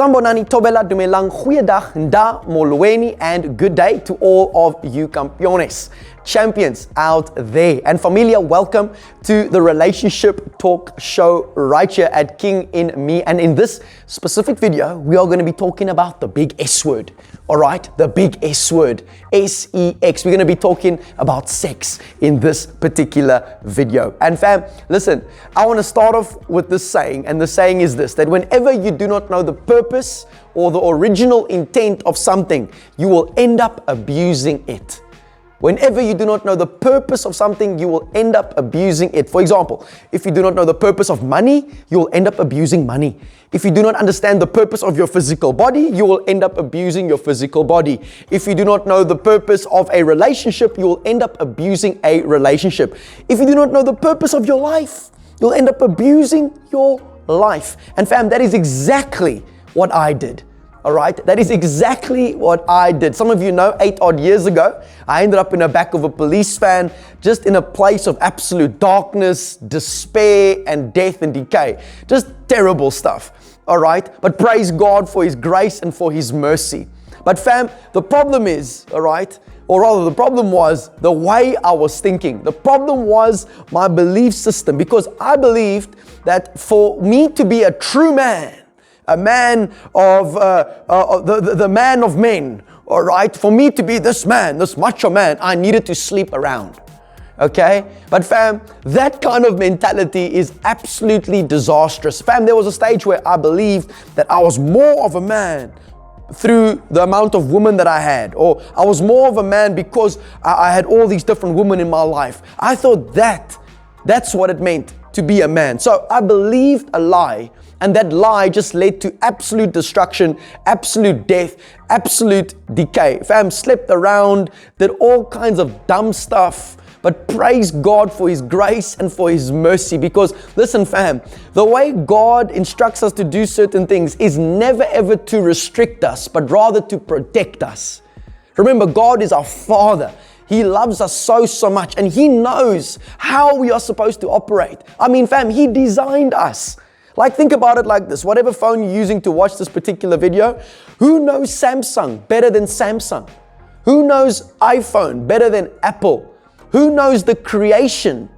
Sambonani Tobela Dumelang Goeiedag, Nda Molweni, and good day to all of you campeones, champions out there. And familia, welcome to the relationship talk show right here at KINGinme. And in this specific video, we are going to be talking about the big S word. All right, the big S word, S-E-X. We're going to be talking about sex in this particular video. And fam, listen, I want to start off with this saying, and the saying is this, that whenever you do not know the purpose or the original intent of something, you will end up abusing it. Whenever you do not know the purpose of something, you will end up abusing it. For example, if you do not know the purpose of money, you will end up abusing money. If you do not understand the purpose of your physical body, you will end up abusing your physical body. If you do not know the purpose of a relationship, you will end up abusing a relationship. If you do not know the purpose of your life, you'll end up abusing your life. And fam, that is exactly what I did. All right, that is exactly what I did. Some of you know, 8 odd years ago, I ended up in the back of a police van, just in a place of absolute darkness, despair, and death and decay. Just terrible stuff. All right, but praise God for His grace and for His mercy. But fam, the problem is, all right, or rather the problem was the way I was thinking. The problem was my belief system, because I believed that for me to be a true man, a man of, the man of men, all right? For me to be this man, this macho man, I needed to sleep around, okay? But fam, that kind of mentality is absolutely disastrous. Fam, there was a stage where I believed that I was more of a man through the amount of women that I had, or I was more of a man because I had all these different women in my life. I thought that's what it meant to be a man. So I believed a lie, and that lie just led to absolute destruction, absolute death, absolute decay. Fam, slept around, did all kinds of dumb stuff, but praise God for His grace and for His mercy. Because listen fam, the way God instructs us to do certain things is never ever to restrict us, but rather to protect us. Remember, God is our Father. He loves us so much, and He knows how we are supposed to operate. I mean, fam, He designed us. Like, think about it like this. Whatever phone you're using to watch this particular video, who knows Samsung better than Samsung? Who knows iPhone better than Apple? Who knows the creation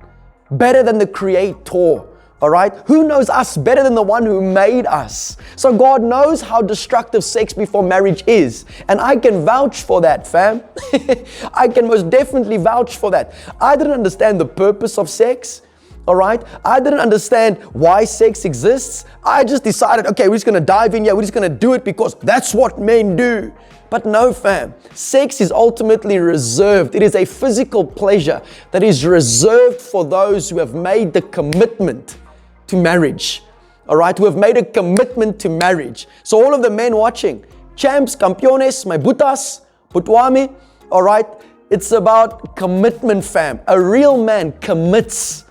better than the Creator? All right? Who knows us better than the one who made us? So God knows how destructive sex before marriage is. And I can vouch for that, fam. I can most definitely vouch for that. I didn't understand the purpose of sex. All right? I didn't understand why sex exists. I just decided, okay, we're just going to dive in here. We're just going to do it because that's what men do. But no, fam, sex is ultimately reserved. It is a physical pleasure that is reserved for those who have made the commitment to marriage. All right? Who have made a commitment to marriage. So all of the men watching, champs, campeones, my butas, putwami, all right? It's about commitment, fam. A real man commits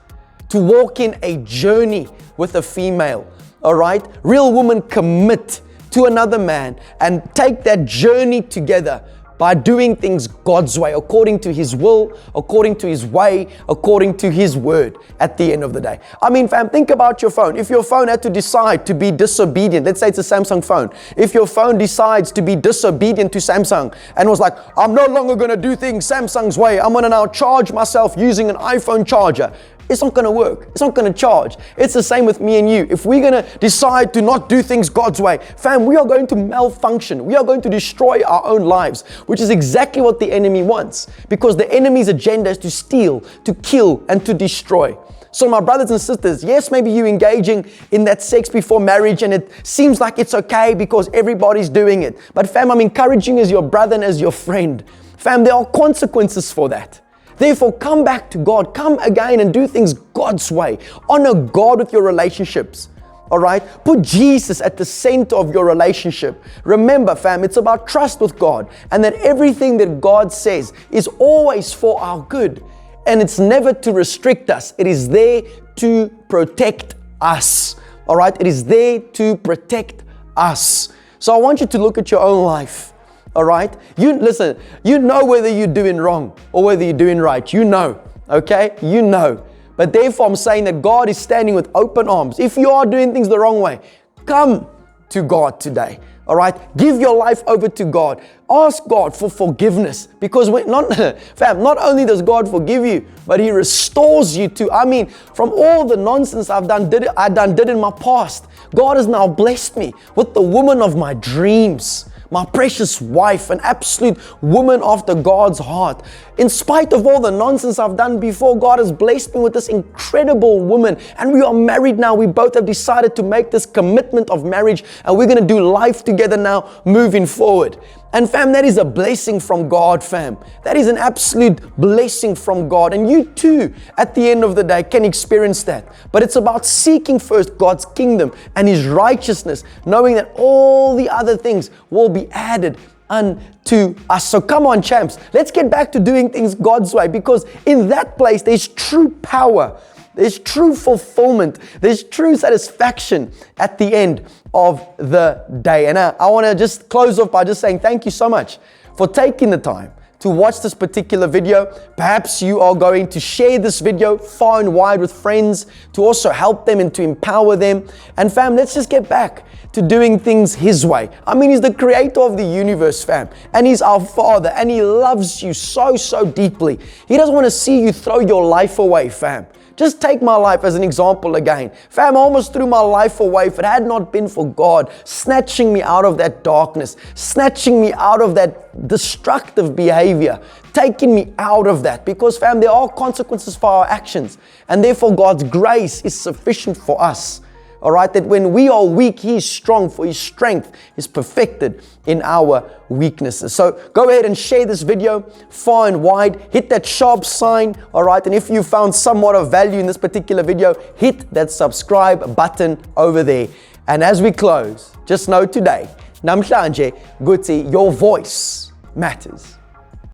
to walk in a journey with a female, all right? Real women commit to another man and take that journey together by doing things God's way, according to His will, according to His way, according to His word at the end of the day. I mean, fam, think about your phone. If your phone had to decide to be disobedient, let's say it's a Samsung phone. If your phone decides to be disobedient to Samsung and was like, I'm no longer going to do things Samsung's way. I'm going to now charge myself using an iPhone charger. It's not going to work. It's not going to charge. It's the same with me and you. If we're going to decide to not do things God's way, fam, we are going to malfunction. We are going to destroy our own lives, which is exactly what the enemy wants, because the enemy's agenda is to steal, to kill, and to destroy. So my brothers and sisters, yes, maybe you engaging in that sex before marriage and it seems like it's okay because everybody's doing it. But fam, I'm encouraging you as your brother and as your friend. Fam, there are consequences for that. Therefore, come back to God. Come again and do things God's way. Honor God with your relationships. All right? Put Jesus at the center of your relationship. Remember, fam, it's about trust with God, and that everything that God says is always for our good. And it's never to restrict us. It is there to protect us. All right? It is there to protect us. So I want you to look at your own life. All right? You listen, you know whether you're doing wrong or whether you're doing right. You know, okay? You know. But therefore, I'm saying that God is standing with open arms. If you are doing things the wrong way, come to God today. All right, give your life over to God. Ask God for forgiveness, because not only does God forgive you, but He restores you too. I mean, from all the nonsense I did in my past, God has now blessed me with the woman of my dreams, my precious wife, an absolute woman after God's heart. In spite of all the nonsense I've done before, God has blessed me with this incredible woman, and we are married now. We both have decided to make this commitment of marriage, and we're going to do life together now moving forward. And fam, that is a blessing from God, fam. That is an absolute blessing from God. And you too, at the end of the day, can experience that. But it's about seeking first God's kingdom and His righteousness, knowing that all the other things will be added unto us. So come on, champs, let's get back to doing things God's way, because in that place, there's true power. There's true fulfillment. There's true satisfaction at the end of the day. And I want to just close off by just saying thank you so much for taking the time to watch this particular video. Perhaps you are going to share this video far and wide with friends to also help them and to empower them. And fam, let's just get back to doing things His way. I mean, He's the creator of the universe, fam. And He's our Father, and He loves you so, so deeply. He doesn't want to see you throw your life away, fam. Just take my life as an example again. Fam, I almost threw my life away if it had not been for God snatching me out of that darkness, snatching me out of that destructive behavior, taking me out of that. Because fam, there are consequences for our actions, and therefore God's grace is sufficient for us. All right, that when we are weak, He is strong, for His strength is perfected in our weaknesses. So go ahead and share this video far and wide. Hit that sharp sign, all right? And if you found somewhat of value in this particular video, hit that subscribe button over there. And as we close, just know today, namhlanje guti, your voice matters.